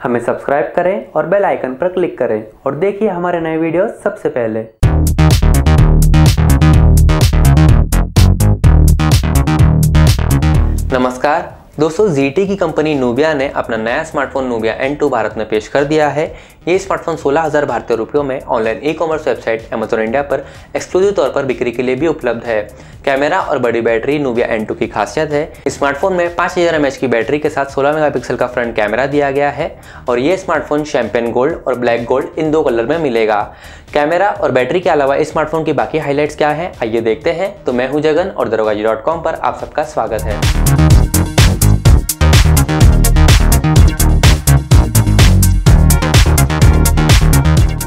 हमें सब्सक्राइब करें और बेल आइकन पर क्लिक करें और देखिए हमारे नए वीडियो सबसे पहले। नमस्कार दोस्तों, ZTE की कंपनी नूबिया ने अपना नया स्मार्टफोन नूबिया N2 भारत में पेश कर दिया है। ये स्मार्टफोन 16,000 भारतीय रुपयों में online e-commerce website Amazon India पर एक्सक्लूसिव तौर पर बिक्री के लिए भी उपलब्ध है। कैमरा और बड़ी बैटरी नूबिया N2 की खासियत है। स्मार्टफोन में 5000 mAh की बैटरी के साथ 16 मेगापिक्सल का फ्रंट कैमरा दिया गया है और ये स्मार्टफोन शैंपेन गोल्ड और ब्लैक गोल्ड इन दो कलर में मिलेगा। कैमरा और बैटरी के अलावा इस स्मार्टफोन की बाकी हाईलाइट्स क्या है, आइए देखते हैं। तो मैं हूं जगन और darogaji.com पर आप सबका स्वागत है।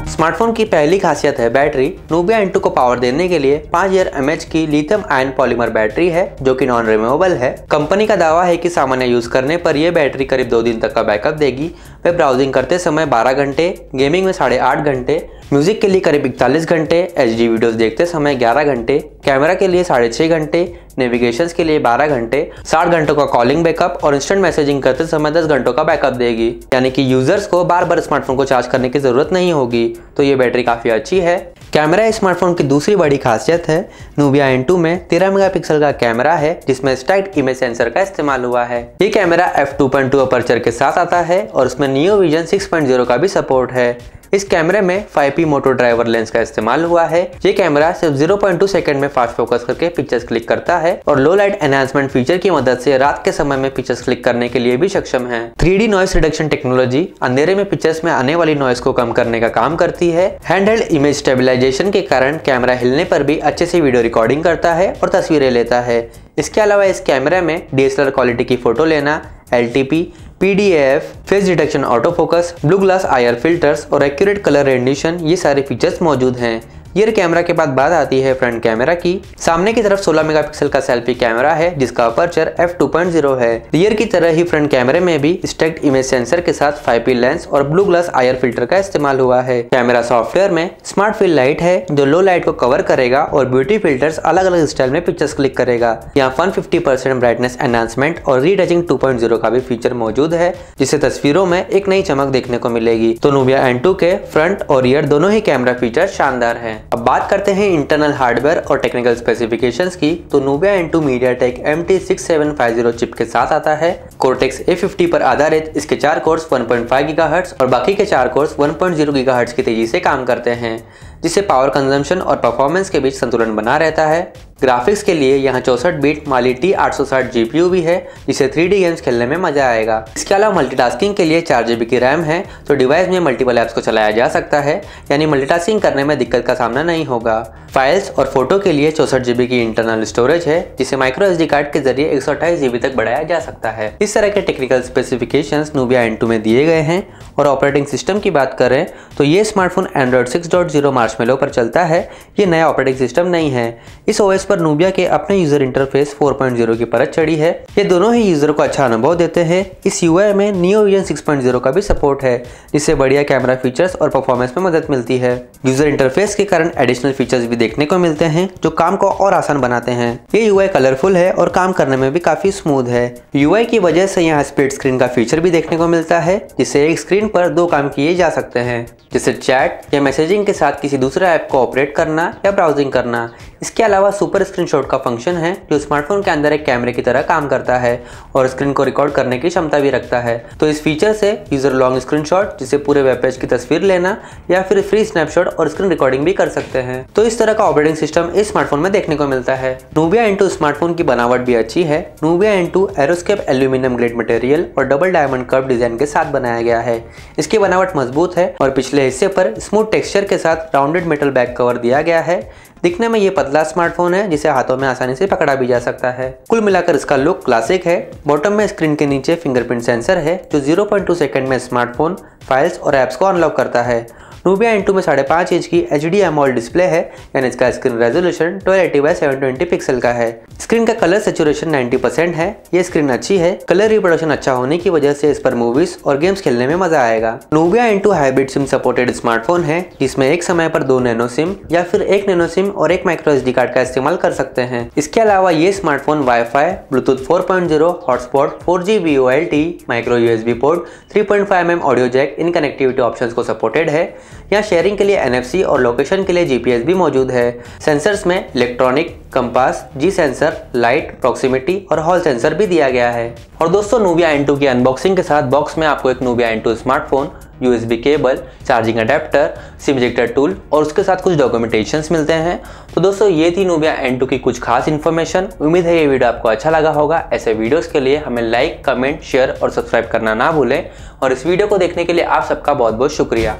स्मार्टफोन की पहली खासियत है बैटरी। नूबिया N2 को पावर देने के लिए 5000 mAh की लिथियम आयन पॉलीमर बैटरी है जो कि नॉन रिमूवेबल है। कंपनी का दावा है कि सामान्य यूज करने पर यह बैटरी करीब 2 दिन तक का बैकअप देगी। वेब ब्राउजिंग करते समय 12 घंटे, गेमिंग में 8.5 घंटे, म्यूजिक के लिए करीब 41 घंटे, HD वीडियोस देखते समय 11 घंटे, कैमरा के लिए 6.5 घंटे, नेविगेशन के लिए 12 घंटे, 60 घंटों का कॉलिंग बैकअप और इंस्टेंट मैसेजिंग करते समय 10 घंटों का बैकअप देगी। यानी कि यूजर्स को बार बार स्मार्टफोन को चार्ज करने की जरूरत नहीं होगी, तो ये बैटरी काफी अच्छी है। कैमरा स्मार्टफोन की दूसरी बड़ी खासियत है। नूबिया N2 में 13 मेगापिक्सल का कैमरा है जिसमें स्टाइल्ड इमेज सेंसर का इस्तेमाल हुआ है। ये कैमरा f2.2 अपर्चर के साथ आता है और उसमें नियो विजन 6.0 का भी सपोर्ट है। इस कैमरे में 5P मोटो ड्राइवर लेंस का इस्तेमाल हुआ है। ये कैमरा सिर्फ 0.2 सेकंड में फास्ट फोकस करके पिक्चर्स क्लिक करता है और लो लाइट एनहांसमेंट फीचर की मदद से रात के समय में पिक्चर्स क्लिक करने के लिए भी सक्षम है। 3D नॉइस रिडक्शन टेक्नोलॉजी अंधेरे में पिक्चर्स में आने वाली नॉइस को कम करने का काम करती है। हैंडहेल्ड इमेज स्टेबलाइजेशन के कारण कैमरा हिलने पर भी अच्छे से वीडियो रिकॉर्डिंग करता है और तस्वीरें लेता है। इसके अलावा इस कैमरे में DSLR क्वालिटी की फोटो लेना, LTP, PDAF, face detection, auto focus, blue glass IR filters और एक्यूरेट कलर रेंडिशन, ये सारे फीचर्स मौजूद हैं। रियर कैमरा के बाद बात आती है फ्रंट कैमरा की। सामने की तरफ 16 मेगापिक्सल का सेल्फी कैमरा है जिसका अपर्चर f2.0 है। रियर की तरह ही फ्रंट कैमरे में भी स्टैक्ड इमेज सेंसर के साथ 5P लेंस और ब्लू ग्लास IR फिल्टर का इस्तेमाल हुआ है। कैमरा सॉफ्टवेयर में स्मार्ट फिल लाइट है जो लो लाइट को कवर करेगा और ब्यूटी फिल्टर्स अलग अलग स्टाइल में पिक्चर्स क्लिक करेगा। यहाँ 150% ब्राइटनेस एनहांसमेंट और रीटचिंग 2.0 का भी फीचर मौजूद है जिससे तस्वीरों में एक नई चमक देखने को मिलेगी। तो नूबिया N2 के फ्रंट और रियर दोनों ही कैमरा फीचर शानदार है। अब बात करते हैं इंटरनल हार्डवेयर और टेक्निकल स्पेसिफिकेशंस की। तो Nubia N2 MediaTek MT6750 chip के साथ आता है। Cortex A50 पर आधारित इसके 4 कोर्स 1.5 गीगाहर्ट्ज और बाकी के 4 कोर्स 1.0 गीगाहर्ट्ज की तेजी से काम करते हैं जिससे पावर कंजम्पशन और परफॉर्मेंस के बीच संतुलन बना रहता है। ग्राफिक्स के लिए यहाँ 64 बिट Mali T860 GPU भी है जिससे 3D गेम्स खेलने में मजा आएगा। इसके अलावा मल्टीटास्किंग के लिए 4 GB की रैम है तो डिवाइस में मल्टीपल ऐप्स को चलाया जा सकता है, यानी मल्टीटास्किंग करने में दिक्कत का सामना नहीं होगा। फाइल्स और फोटो के लिए 64 GB की इंटरनल स्टोरेज है जिसे माइक्रो SD कार्ड के जरिए 128 GB तक बढ़ाया जा सकता है। इस तरह के टेक्निकल स्पेसिफिकेशंस नूबिया N2 में दिए गए हैं। और ऑपरेटिंग सिस्टम की बात करें तो ये स्मार्टफोन Android 6.0 मार्शमेलो पर चलता है। ये नया ऑपरेटिंग सिस्टम नहीं है। इस OS पर नूबिया के अपने यूजर इंटरफेस 4.0 की परत चढ़ी है। ये दोनों ही यूजर को अच्छा अनुभव देते हैं। इस UI में नियो विजन 6.0 का भी सपोर्ट है जिससे बढ़िया कैमरा फीचर्स और परफॉर्मेंस में मदद मिलती है। यूजर इंटरफेस के कारण एडिशनल फीचर्स भी देखने को मिलते हैं जो काम को और आसान बनाते हैं। ये UI कलरफुल है और काम करने में भी काफी स्मूथ है। UI की वजह से यहाँ स्प्लिट स्क्रीन का फीचर भी देखने को मिलता है जिससे एक स्क्रीन पर 2 काम किए जा सकते हैं, जैसे चैट या मैसेजिंग के साथ किसी दूसरे ऐप को ऑपरेट करना या ब्राउजिंग करना। इसके अलावा सुपर स्क्रीनशॉट का फंक्शन है जो स्मार्टफोन के अंदर एक कैमरे की तरह काम करता है और स्क्रीन को रिकॉर्ड करने की क्षमता भी रखता है। तो इस फीचर से यूजर लॉन्ग स्क्रीनशॉट जिसे पूरे वेब पेज की तस्वीर लेना या फिर फ्री स्नैपशॉट और स्क्रीन रिकॉर्डिंग भी कर सकते हैं। तो इस तरह का ऑपरेटिंग सिस्टम इस स्मार्टफोन में देखने को मिलता है। नूबिया N2 स्मार्टफोन की बनावट भी अच्छी है। Nubia N2 Aeroscape aluminium grade material और डबल डायमंड कर्व डिजाइन के साथ बनाया गया है। इसकी बनावट मजबूत है और पिछले हिस्से पर स्मूथ टेक्सचर के साथ राउंडेड मेटल बैक कवर दिया गया है। दिखने में ये पतला स्मार्टफोन है जिसे हाथों में आसानी से पकड़ा भी जा सकता है। कुल मिलाकर इसका लुक क्लासिक है। बॉटम में स्क्रीन के नीचे फिंगरप्रिंट सेंसर है जो 0.2 सेकंड में स्मार्टफोन, फाइल्स और ऐप्स को अनलॉक करता है। Nubia N2 में 5.5 इंच की HD AMOLED डिस्प्ले है, यानी इसका स्क्रीन रेजोल्यूशन 1280x720 पिक्सल का है। स्क्रीन का कलर सैचुरेशन 90% है। ये स्क्रीन अच्छी है। कलर रिप्रोडक्शन अच्छा होने की वजह से इस पर मूवीज और गेम्स खेलने में मजा आएगा। Nubia N2 hybrid SIM supported smartphone है, जिसमें एक समय पर 2 नैनो सिम या फिर 1 नैनो सिम और 1 माइक्रो SD कार्ड का इस्तेमाल कर सकते हैं। इसके अलावा ये smartphone WiFi, Bluetooth 4.0, hotspot, 4G VoLTE, micro USB port, 3.5mm audio jack इन कनेक्टिविटी ऑप्शंस को सपोर्टेड है। यहाँ शेयरिंग के लिए NFC और लोकेशन के लिए GPS भी मौजूद है। सेंसर्स में electronic, compass, G sensor, light, proximity और हॉल सेंसर भी दिया गया है। और दोस्तों Nubia N2 की अनबॉक्सिंग के साथ बॉक्स में आपको एक Nubia N2 smartphone, USB cable, charging adapter, SIM ejector tool और उसके साथ कुछ डॉक्यूमेंटेशंस मिलते हैं। तो दोस्तों ये थी Nubia N2 की कुछ खास इन्फॉर्मेशन। उम्मीद है ये वीडियो आपको अच्छा लगा होगा। ऐसे वीडियोस के लिए हमें लाइक, कमेंट, शेयर और सब्सक्राइब करना ना भूलें। और इस वीडियो को देखने के लिए आप सबका बहुत बहुत शुक्रिया।